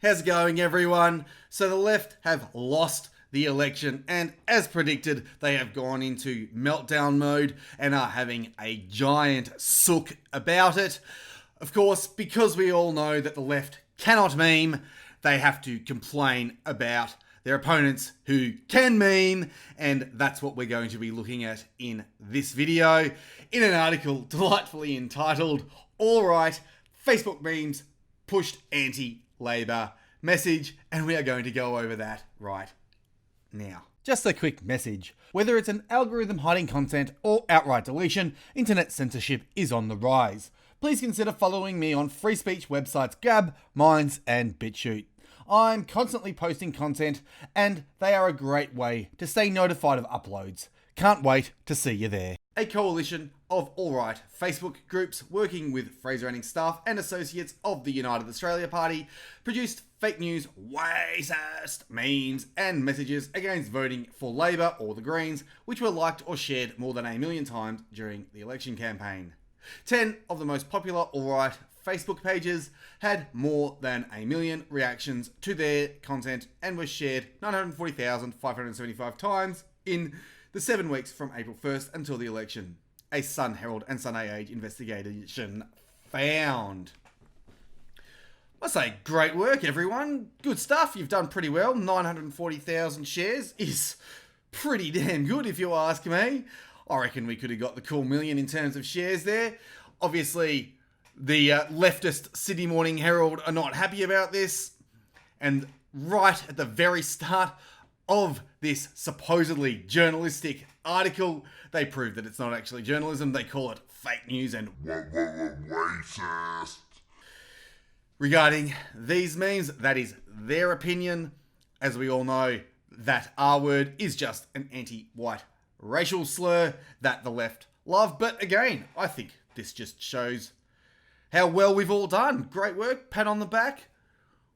How's it going, everyone? So the left have lost the election, and as predicted, they have gone into meltdown mode and are having a giant sook about it. Of course, because we all know that the left cannot meme, they have to complain about their opponents who can meme, and that's what we're going to be looking at in this video, in an article delightfully entitled, "All Right, Facebook Memes Pushed Anti-Labor Message," and we are going to go over that right now. Just a quick message. Whether it's an algorithm hiding content or outright deletion, internet censorship is on the rise. Please consider following me on free speech websites Gab, Minds, and BitChute. I'm constantly posting content, and they are a great way to stay notified of uploads. Can't wait to see you there. A coalition of alt-right Facebook groups working with Fraser Anning staff and associates of the United Australia Party produced fake news, racist memes and messages against voting for Labor or the Greens, which were liked or shared more than 1 million times during the election campaign. 10 of the most popular alt-right Facebook pages had more than 1 million reactions to their content and were shared 940,575 times in the 7 weeks from April 1st until the election, a Sun Herald and Co.Ag investigation found. I say, great work, everyone. Good stuff. You've done pretty well. 940,000 shares is pretty damn good, if you ask me. I reckon we could have got the cool million in terms of shares there. Obviously, the leftist Sydney Morning Herald are not happy about this. And right at the very start of this supposedly journalistic article, they prove that it's not actually journalism. They call it fake news and racist. Regarding these memes, that is their opinion. As we all know, that R word is just an anti-white racial slur that the left love. But again, I think this just shows how well we've all done. Great work, pat on the back.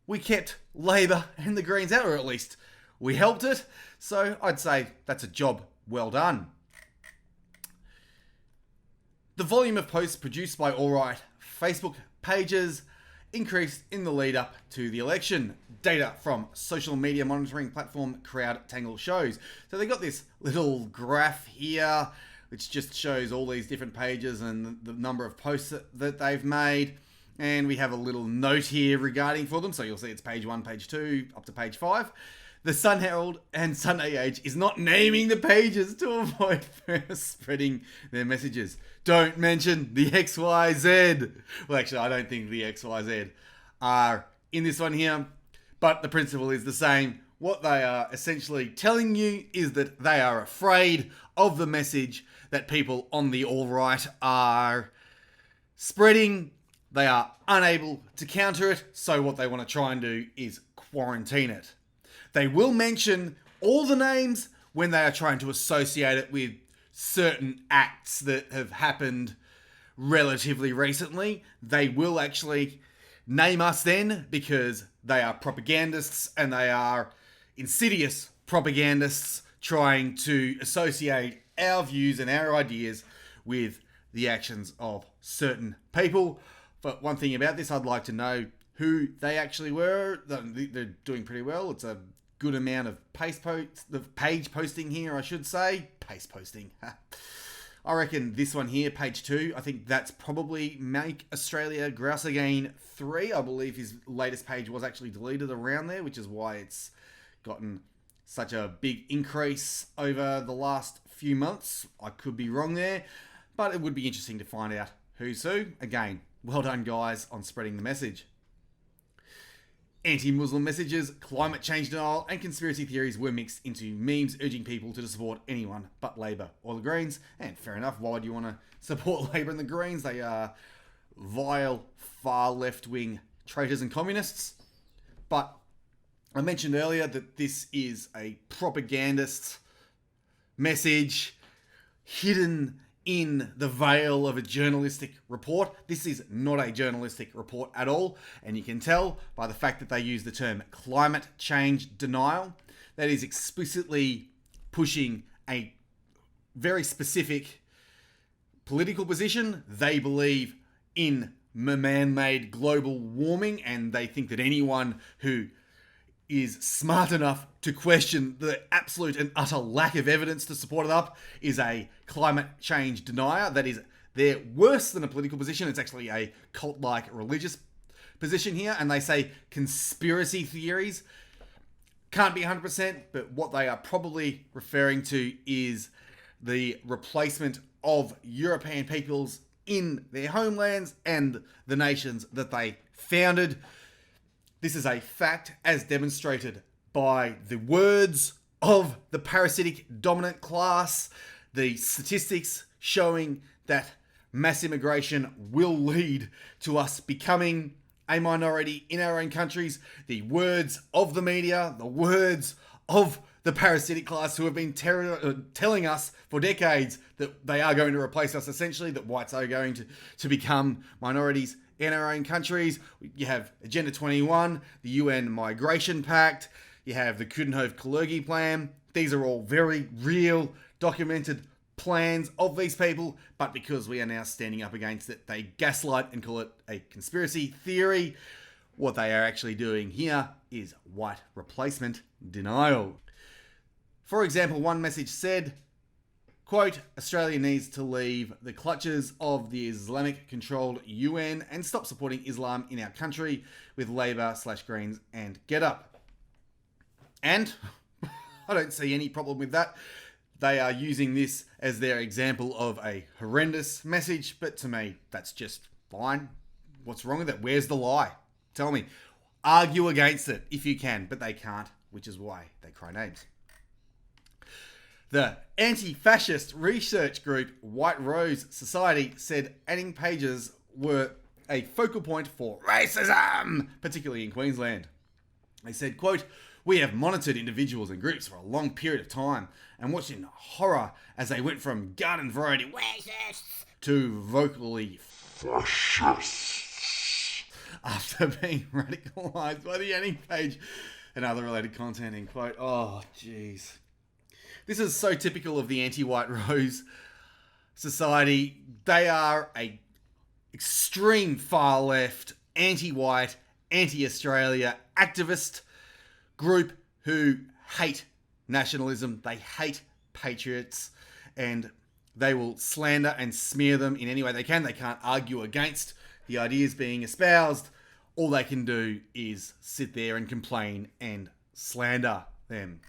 We kept Labor and the Greens out, or at least we helped it. So I'd say that's a job well done. The volume of posts produced by alt-right Facebook pages increased in the lead up to the election. Data from social media monitoring platform CrowdTangle shows. So they got this little graph here, which just shows all these different pages and the number of posts that they've made. And we have a little note here regarding for them. So you'll see it's page 1, page 2, up to page 5. The Sun Herald and Co.Ag is not naming the pages to avoid spreading their messages. Don't mention the XYZ. Well, actually, I don't think the XYZ are in this one here, but the principle is the same. What they are essentially telling you is that they are afraid of the message that people on the alt-right are spreading. They are unable to counter it, so what they want to try and do is quarantine it. They will mention all the names when they are trying to associate it with certain acts that have happened relatively recently. They will actually name us then because they are propagandists and they are insidious propagandists trying to associate our views and our ideas with the actions of certain people. But one thing about this, I'd like to know who they actually were. They're doing pretty well. It's a good amount of page posting here, I should say. Paste posting. I reckon this one here, page 2, I think that's probably Make Australia Grouse Again 3. I believe his latest page was actually deleted around there, which is why it's gotten such a big increase over the last few months. I could be wrong there, but it would be interesting to find out who's who. Again, well done, guys, on spreading the message. Anti-Muslim messages, climate change denial, and conspiracy theories were mixed into memes urging people to support anyone but Labor or the Greens. And fair enough, why would you want to support Labor and the Greens? They are vile, far left-wing traitors and communists. But I mentioned earlier that this is a propagandist message hidden in the veil of a journalistic report. This is not a journalistic report at all, and you can tell by the fact that they use the term climate change denial. That is explicitly pushing a very specific political position. They believe in man-made global warming, and they think that anyone who is smart enough to question the absolute and utter lack of evidence to support it up is a climate change denier. That is, they're worse than a political position. It's actually a cult-like religious position here, and they say conspiracy theories can't be 100%, but what they are probably referring to is the replacement of European peoples in their homelands and the nations that they founded. This is a fact as demonstrated by the words of the parasitic dominant class, the statistics showing that mass immigration will lead to us becoming a minority in our own countries, the words of the media, the words of the parasitic class who have been telling us for decades that they are going to replace us, essentially, that whites are going to become minorities in our own countries. You have Agenda 21, the UN Migration Pact, you have the Co.Ag plan. These are all very real, documented plans of these people, but because we are now standing up against it, they gaslight and call it a conspiracy theory. What they are actually doing here is white replacement denial. For example, one message said, quote, Australia needs to leave the clutches of the Islamic-controlled UN and stop supporting Islam in our country with Labor/Greens and GetUp. And I don't see any problem with that. They are using this as their example of a horrendous message, but to me, that's just fine. What's wrong with it? Where's the lie? Tell me. Argue against it if you can, but they can't, which is why they cry names. The Antifascist Research group White Rose Society said adding pages were a focal point for racism, particularly in Queensland. They said, quote, we have monitored individuals and groups for a long period of time and watched in horror as they went from garden variety racists to vocally fascists after being radicalised by the adding page and other related content, end quote. Oh, jeez. This is so typical of the anti-White Rose Society. They are a extreme far left, anti-white, anti-Australia activist group who hate nationalism. They hate patriots, and they will slander and smear them in any way they can. They can't argue against the ideas being espoused. All they can do is sit there and complain and slander them.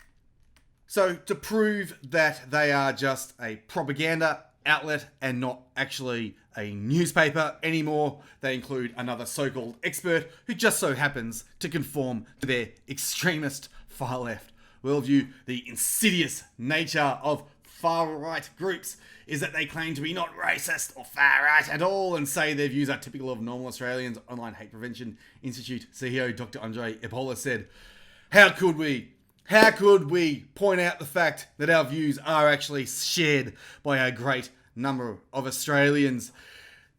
So to prove that they are just a propaganda outlet and not actually a newspaper anymore, they include another so-called expert who just so happens to conform to their extremist far left worldview. The insidious nature of far-right groups is that they claim to be not racist or far-right at all and say their views are typical of normal Australians. Online Hate Prevention Institute CEO Dr. Andre Ebola said, How could we point out the fact that our views are actually shared by a great number of Australians?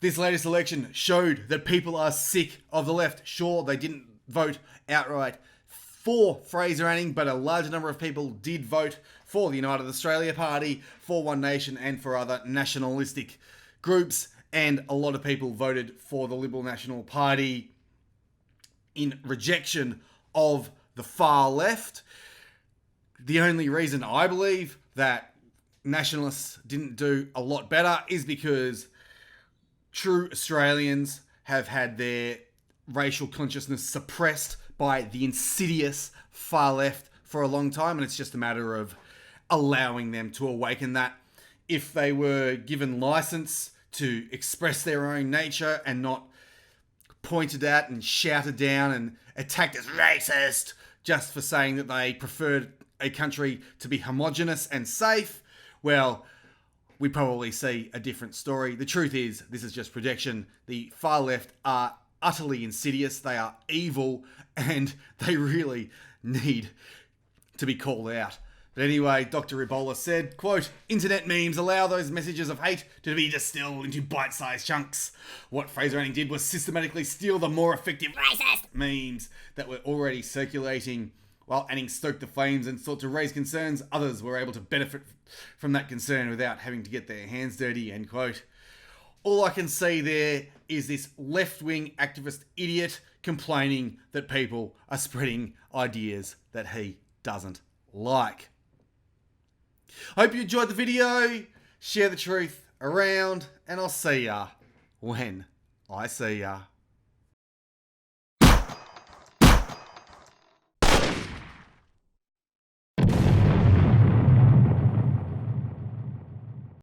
This latest election showed that people are sick of the left. Sure, they didn't vote outright for Fraser Anning, but a large number of people did vote for the United Australia Party, for One Nation, and for other nationalistic groups. And a lot of people voted for the Liberal National Party in rejection of the far left. The only reason I believe that nationalists didn't do a lot better is because true Australians have had their racial consciousness suppressed by the insidious far left for a long time, and it's just a matter of allowing them to awaken that. If they were given license to express their own nature and not pointed at and shouted down and attacked as racist just for saying that they preferred a country to be homogenous and safe, well, we probably see a different story. The truth is, this is just projection. The far left are utterly insidious. They are evil, and they really need to be called out. But anyway, Dr. Ebola said, quote, internet memes allow those messages of hate to be distilled into bite-sized chunks. What Fraser Anning did was systematically steal the more effective racist memes that were already circulating. While Anning stoked the flames and sought to raise concerns, others were able to benefit from that concern without having to get their hands dirty, end quote. All I can see there is this left-wing activist idiot complaining that people are spreading ideas that he doesn't like. Hope you enjoyed the video. Share the truth around, and I'll see ya when I see ya.